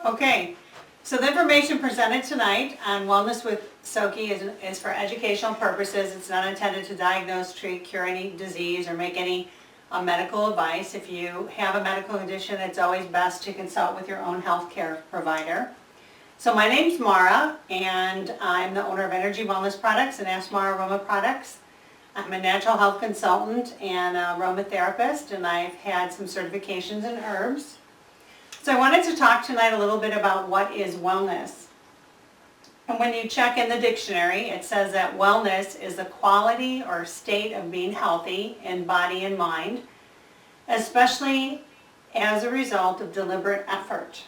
Okay, so the information presented tonight on Wellness with Soki is for educational purposes. It's not intended to diagnose, treat, cure any disease, or make any medical advice. If you have a medical condition, it's always best to consult with your own healthcare provider. So my name's Mara, and I'm the owner of Energy Wellness Products and Ask Mara Aroma Products. I'm a natural health consultant and aromatherapist, and I've had some certifications in herbs. So I wanted to talk tonight a little bit about what is wellness. And when you check in the dictionary, it says that wellness is the quality or state of being healthy in body and mind, especially as a result of deliberate effort.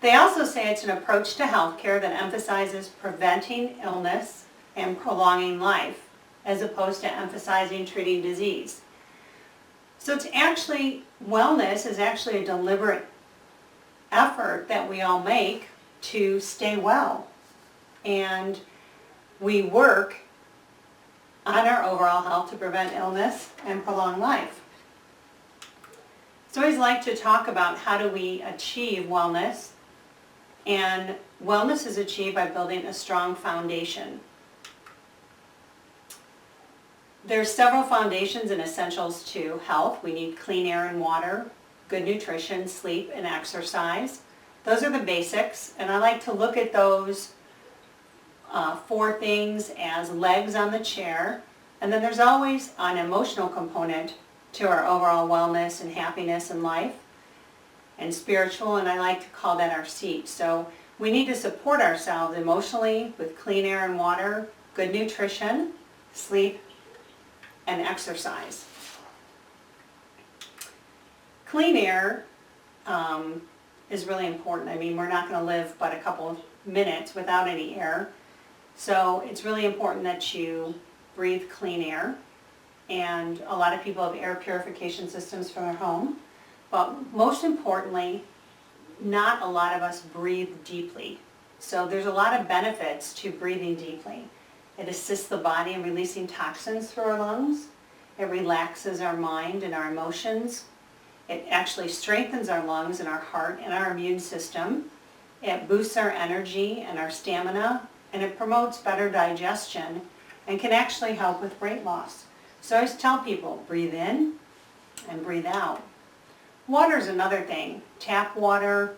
They also say it's an approach to healthcare that emphasizes preventing illness and prolonging life, as opposed to emphasizing treating disease. So wellness is actually a deliberate effort that we all make to stay well. And we work on our overall health to prevent illness and prolong life. So I always like to talk about how do we achieve wellness. And wellness is achieved by building a strong foundation. There's several foundations and essentials to health. We need clean air and water, good nutrition, sleep, and exercise. Those are the basics, and I like to look at those four things as legs on the chair. And then there's always an emotional component to our overall wellness and happiness in life, and spiritual, and I like to call that our seat. So we need to support ourselves emotionally with clean air and water, good nutrition, sleep, and exercise. Clean air is really important. I mean, we're not going to live but a couple of minutes without any air. So it's really important that you breathe clean air. And a lot of people have air purification systems for their home. But most importantly, not a lot of us breathe deeply. So there's a lot of benefits to breathing deeply. It assists the body in releasing toxins through our lungs. It relaxes our mind and our emotions. It actually strengthens our lungs and our heart and our immune system. It boosts our energy and our stamina, and it promotes better digestion and can actually help with weight loss. So I always tell people, breathe in and breathe out. Water is another thing. Tap water,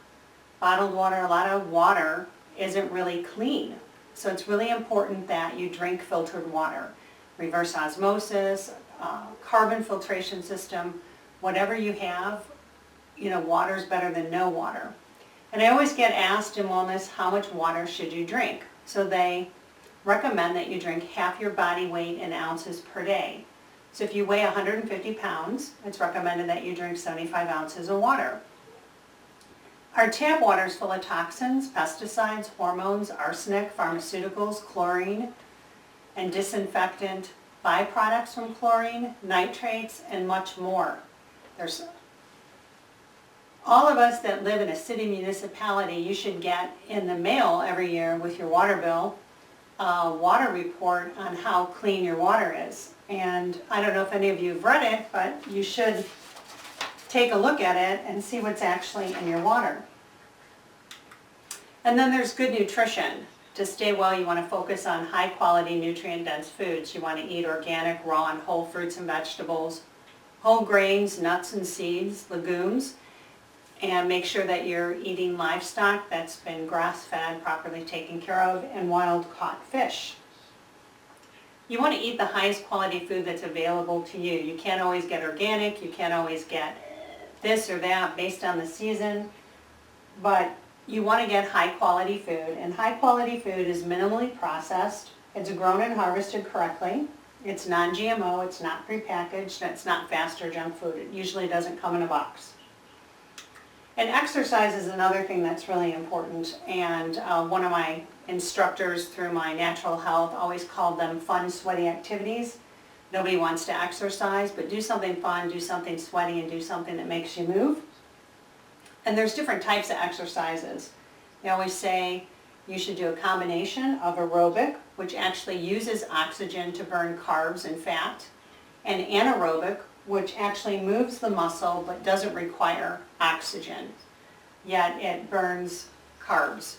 bottled water, a lot of water isn't really clean. So it's really important that you drink filtered water. Reverse osmosis, carbon filtration system, whatever you have, water is better than no water. And I always get asked in wellness, how much water should you drink? So they recommend that you drink half your body weight in ounces per day. So if you weigh 150 pounds, it's recommended that you drink 75 ounces of water. Our tap water is full of toxins, pesticides, hormones, arsenic, pharmaceuticals, chlorine, and disinfectant byproducts from chlorine, nitrates, and much more. There's all of us that live in a city municipality, you should get in the mail every year with your water bill a water report on how clean your water is. And I don't know if any of you have read it, but you should take a look at it and see what's actually in your water. And then there's good nutrition. To stay well, you want to focus on high quality nutrient-dense foods. You want to eat organic, raw, and whole fruits and vegetables, whole grains, nuts and seeds, legumes, and make sure that you're eating livestock that's been grass-fed, properly taken care of, and wild-caught fish. You want to eat the highest quality food that's available to you. You can't always get organic, you can't always get this or that based on the season, but you want to get high quality food, and high quality food is minimally processed, it's grown and harvested correctly, it's non-GMO, it's not prepackaged, it's not fast or junk food. It usually doesn't come in a box. And exercise is another thing that's really important, and one of my instructors through my natural health always called them fun, sweaty activities. Nobody wants to exercise, but do something fun, do something sweaty, and do something that makes you move. And there's different types of exercises. They always say you should do a combination of aerobic, which actually uses oxygen to burn carbs and fat, and anaerobic, which actually moves the muscle but doesn't require oxygen. yet it burns carbs.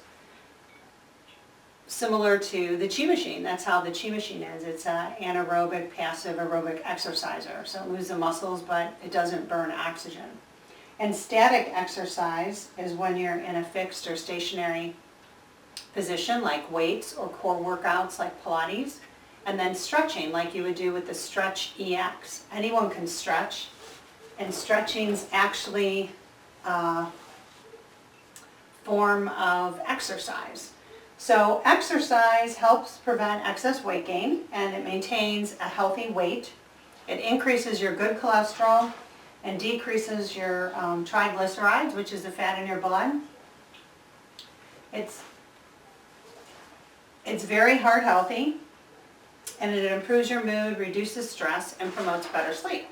Similar to the Qi machine, that's how the Qi machine is. It's an anaerobic, passive aerobic exerciser. So it moves the muscles, but it doesn't burn oxygen. And static exercise is when you're in a fixed or stationary position, like weights or core workouts like Pilates. And then stretching, like you would do with the Stretch EX. Anyone can stretch, and stretching's actually a form of exercise. So exercise helps prevent excess weight gain, and it maintains a healthy weight. It increases your good cholesterol and decreases your triglycerides, which is the fat in your blood. It's very heart healthy, and it improves your mood, reduces stress, and promotes better sleep.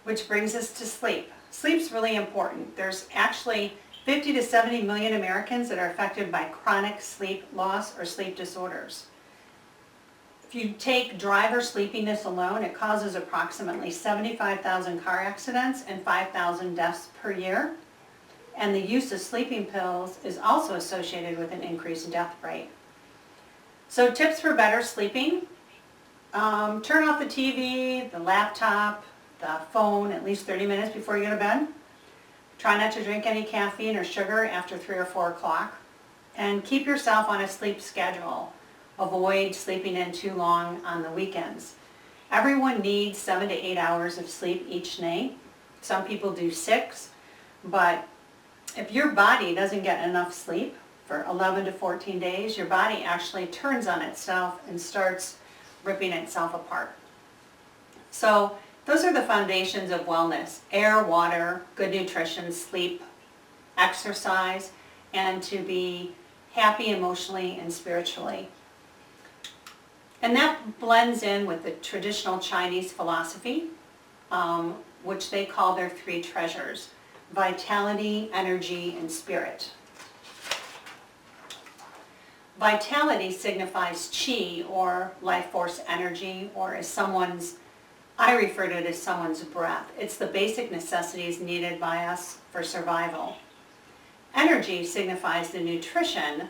Which brings us to sleep. Sleep's really important. There's actually 50 to 70 million Americans that are affected by chronic sleep loss or sleep disorders. If you take driver sleepiness alone, it causes approximately 75,000 car accidents and 5,000 deaths per year. And the use of sleeping pills is also associated with an increased death rate. So tips for better sleeping: turn off the TV, the laptop, the phone at least 30 minutes before you go to bed. Try not to drink any caffeine or sugar after 3 or 4 o'clock. And keep yourself on a sleep schedule. Avoid sleeping in too long on the weekends. Everyone needs 7 to 8 hours of sleep each night. Some people do 6, but if your body doesn't get enough sleep for 11 to 14 days, your body actually turns on itself and starts ripping itself apart. So those are the foundations of wellness: air, water, good nutrition, sleep, exercise, and to be happy emotionally and spiritually. And that blends in with the traditional Chinese philosophy, which they call their 3 treasures: vitality, energy, and spirit. Vitality signifies qi, or life force energy, or I refer to it as someone's breath. It's the basic necessities needed by us for survival. Energy signifies the nutrition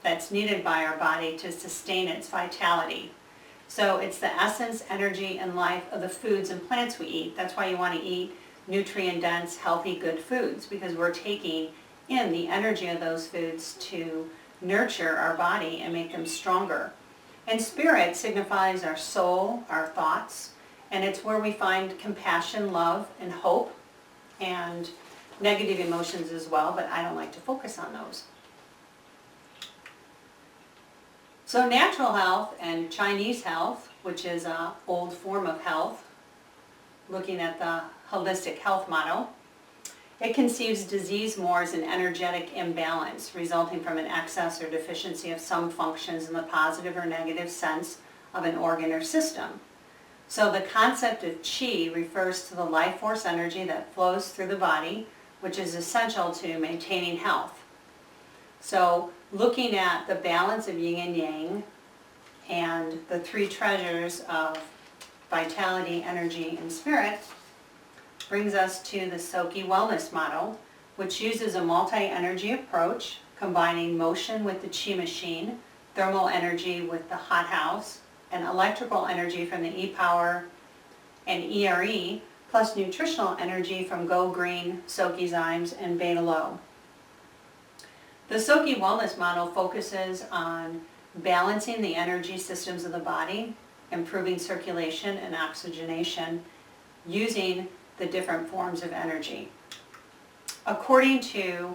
that's needed by our body to sustain its vitality. So it's the essence, energy, and life of the foods and plants we eat. That's why you want to eat nutrient-dense, healthy, good foods, because we're taking in the energy of those foods to nurture our body and make them stronger. And spirit signifies our soul, our thoughts, and it's where we find compassion, love, and hope, and negative emotions as well, but I don't like to focus on those. So natural health and Chinese health, which is an old form of health, looking at the holistic health model, it conceives disease more as an energetic imbalance resulting from an excess or deficiency of some functions in the positive or negative sense of an organ or system. So the concept of qi refers to the life force energy that flows through the body, which is essential to maintaining health. So looking at the balance of yin and yang and the 3 treasures of vitality, energy, and spirit brings us to the Soki Wellness Model, which uses a multi-energy approach, combining motion with the Qi machine, thermal energy with the hot house, and electrical energy from the e-Power and ERE, plus nutritional energy from Go Green, Sokizymes, and Beta Low. The Soki Wellness Model focuses on balancing the energy systems of the body, improving circulation and oxygenation, using the different forms of energy. According to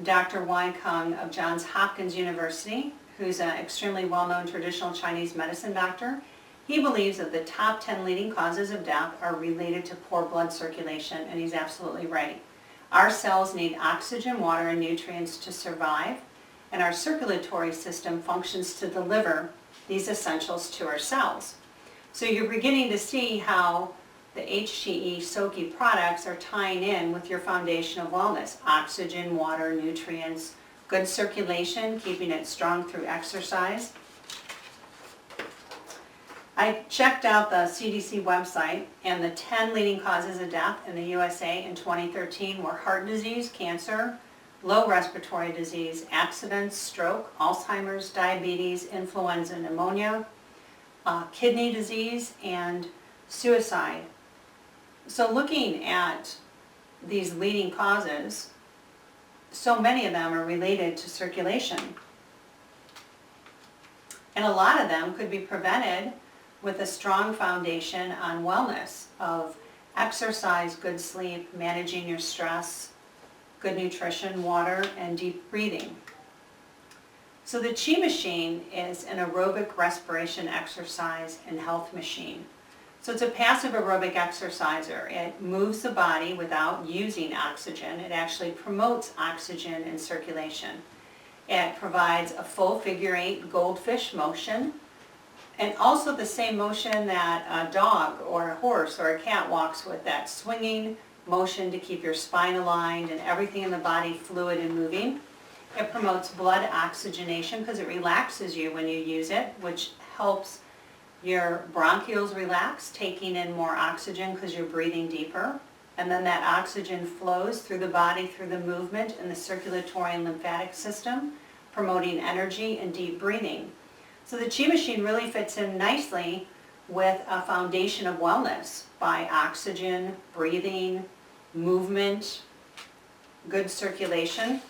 Dr. Wai Kung of Johns Hopkins University, who's an extremely well-known traditional Chinese medicine doctor, he believes that the top 10 leading causes of death are related to poor blood circulation, and he's absolutely right. Our cells need oxygen, water, and nutrients to survive, and our circulatory system functions to deliver these essentials to our cells. So you're beginning to see how the HTE Soki products are tying in with your foundation of wellness: oxygen, water, nutrients, good circulation, keeping it strong through exercise. I checked out the CDC website, and the 10 leading causes of death in the USA in 2013 were heart disease, cancer, low respiratory disease, accidents, stroke, Alzheimer's, diabetes, influenza, pneumonia, kidney disease, and suicide. So looking at these leading causes, so many of them are related to circulation. And a lot of them could be prevented with a strong foundation on wellness of exercise, good sleep, managing your stress, good nutrition, water, and deep breathing. So the Chi Machine is an aerobic respiration exercise and health machine. So it's a passive aerobic exerciser. It moves the body without using oxygen. It actually promotes oxygen and circulation. It provides a full figure 8 goldfish motion, and also the same motion that a dog or a horse or a cat walks with, that swinging motion to keep your spine aligned and everything in the body fluid and moving. It promotes blood oxygenation because it relaxes you when you use it, which helps your bronchioles relax, taking in more oxygen because you're breathing deeper. And then that oxygen flows through the body through the movement in the circulatory and lymphatic system, promoting energy and deep breathing. So the Chi Machine really fits in nicely with a foundation of wellness by oxygen, breathing, movement, good circulation.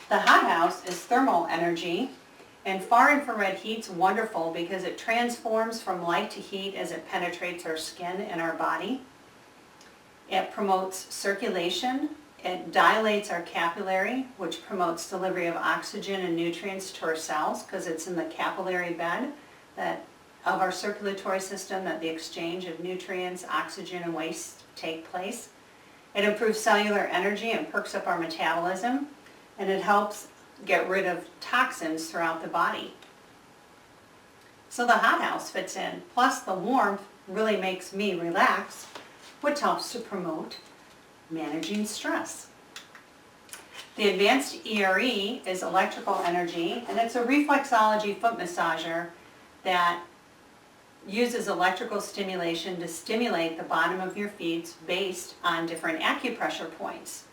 The Hot House is thermal energy, and far infrared heat's wonderful because it transforms from light to heat as it penetrates our skin and our body. It promotes circulation. It dilates our capillary, which promotes delivery of oxygen and nutrients to our cells because it's in the capillary bed of our circulatory system that the exchange of nutrients, oxygen, and waste take place. It improves cellular energy and perks up our metabolism, and it helps get rid of toxins throughout the body. So the Hot House fits in. Plus the warmth really makes me relax, which helps to promote managing stress. The Advanced ERE is electrical energy, and it's a reflexology foot massager that uses electrical stimulation to stimulate the bottom of your feet based on different acupressure points.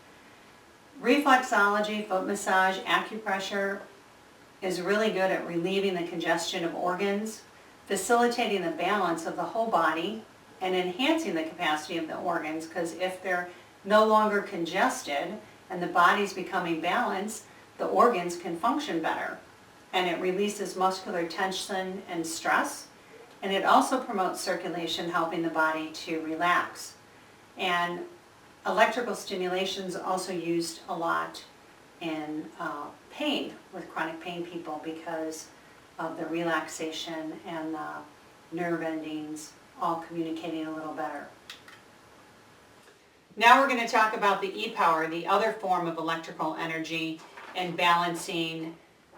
Reflexology, foot massage, acupressure is really good at relieving the congestion of organs, facilitating the balance of the whole body, and enhancing the capacity of the organs, because if they're no longer congested and the body's becoming balanced, the organs can function better. And it releases muscular tension and stress, and it also promotes circulation, helping the body to relax. And electrical stimulation is also used a lot in pain, with chronic pain people, because of the relaxation and the nerve endings all communicating a little better. Now we're going to talk about the e-power, the other form of electrical energy, and balancing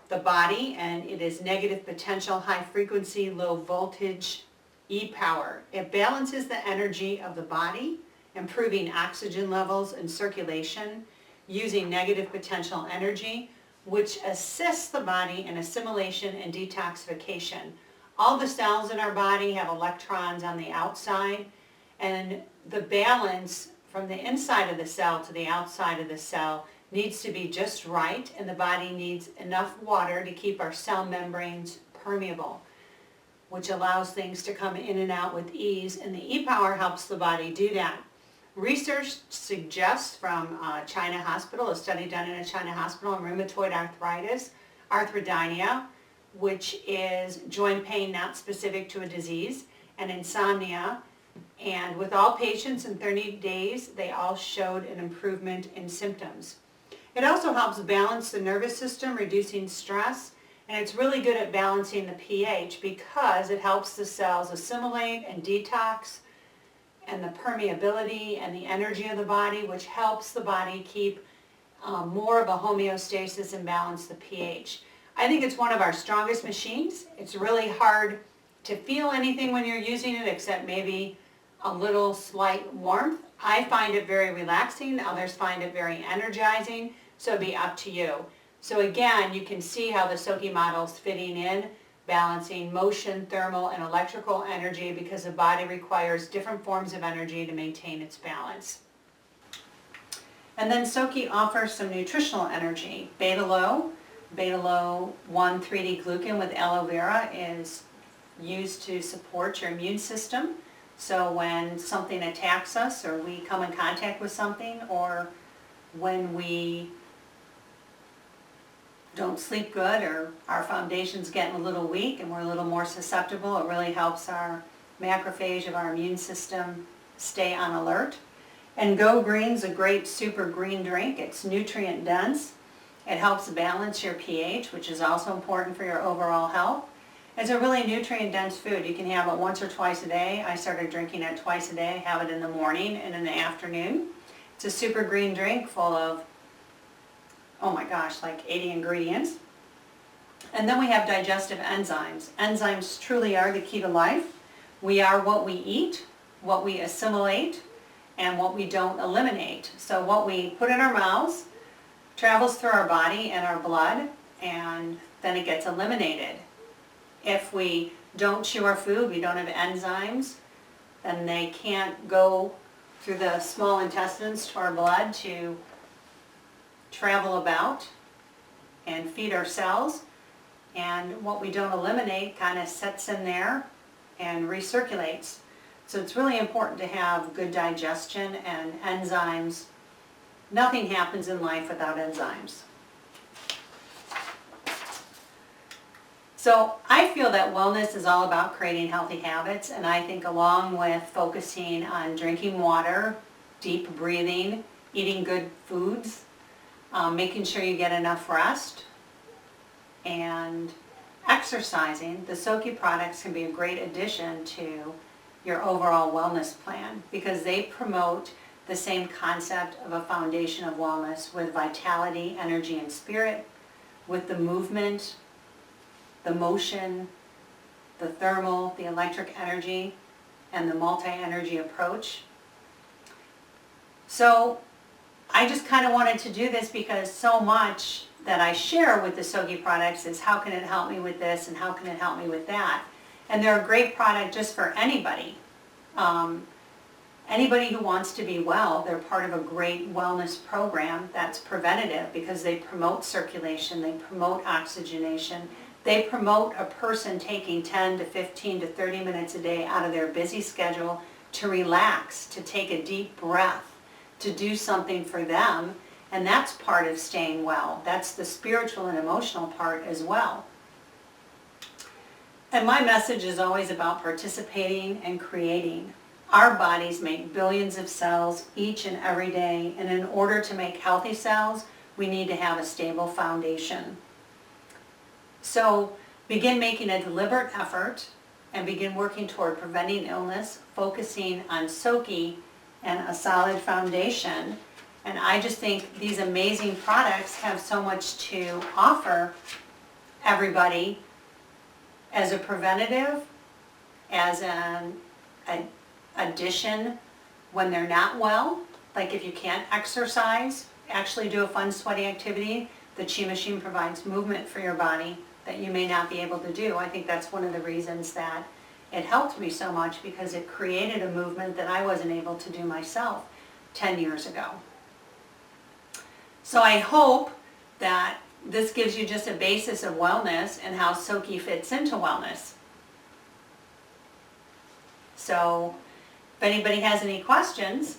the body, and it is negative potential, high frequency, low voltage e-power. It balances the energy of the body, improving oxygen levels and circulation using negative potential energy, which assists the body in assimilation and detoxification. All the cells in our body have electrons on the outside, and the balance from the inside of the cell to the outside of the cell needs to be just right, and the body needs enough water to keep our cell membranes permeable, which allows things to come in and out with ease, and the e-power helps the body do that. Research suggests from China Hospital, a study done in a China hospital on rheumatoid arthritis, arthrodynia, which is joint pain not specific to a disease, and insomnia. And with all patients in 30 days, they all showed an improvement in symptoms. It also helps balance the nervous system, reducing stress, and it's really good at balancing the pH because it helps the cells assimilate and detox, and the permeability and the energy of the body, which helps the body keep more of a homeostasis and balance the pH. I think it's one of our strongest machines. It's really hard to feel anything when you're using it except maybe a little slight warmth. I find it very relaxing. Others find it very energizing, so it'd be up to you. So again, you can see how the Soki model's fitting in, balancing motion, thermal, and electrical energy because the body requires different forms of energy to maintain its balance. And then Soki offers some nutritional energy. Betalo 1 3D glucan with aloe vera is used to support your immune system. So when something attacks us or we come in contact with something, or when we don't sleep good or our foundation's getting a little weak and we're a little more susceptible, it really helps our macrophage of our immune system stay on alert. And Go Green's a great super green drink. It's nutrient dense. It helps balance your pH, which is also important for your overall health. It's a really nutrient dense food. You can have it once or twice a day. I started drinking it twice a day. I have it in the morning and in the afternoon. It's a super green drink full of, oh my gosh, like 80 ingredients. And then we have digestive enzymes. Enzymes truly are the key to life. We are what we eat, what we assimilate, and what we don't eliminate. So what we put in our mouths travels through our body and our blood, and then it gets eliminated. If we don't chew our food, we don't have enzymes, then they can't go through the small intestines to our blood to travel about and feed our cells. And what we don't eliminate kind of sets in there and recirculates. So it's really important to have good digestion and enzymes. Nothing happens in life without enzymes. So I feel that wellness is all about creating healthy habits, and I think along with focusing on drinking water, deep breathing, eating good foods, making sure you get enough rest, and exercising, the Soki products can be a great addition to your overall wellness plan because they promote the same concept of a foundation of wellness with vitality, energy, and spirit, with the movement, the motion, the thermal, the electric energy, and the multi-energy approach. So I just kind of wanted to do this because so much that I share with the Soki products is how can it help me with this and how can it help me with that. And they're a great product just for anybody. Anybody who wants to be well, they're part of a great wellness program that's preventative because they promote circulation, they promote oxygenation, they promote a person taking 10 to 15 to 30 minutes a day out of their busy schedule to relax, to take a deep breath, to do something for them, and that's part of staying well. That's the spiritual and emotional part as well. And my message is always about participating and creating. Our bodies make billions of cells each and every day, and in order to make healthy cells, we need to have a stable foundation. So begin making a deliberate effort and begin working toward preventing illness, focusing on Soki and a solid foundation. And I just think these amazing products have so much to offer everybody as a preventative, as an addition when they're not well. Like if you can't exercise, actually do a fun sweaty activity. The Chi Machine provides movement for your body that you may not be able to do. I think that's one of the reasons that it helped me so much, because it created a movement that I wasn't able to do myself 10 years ago. So I hope that this gives you just a basis of wellness and how Soki fits into wellness. So if anybody has any questions,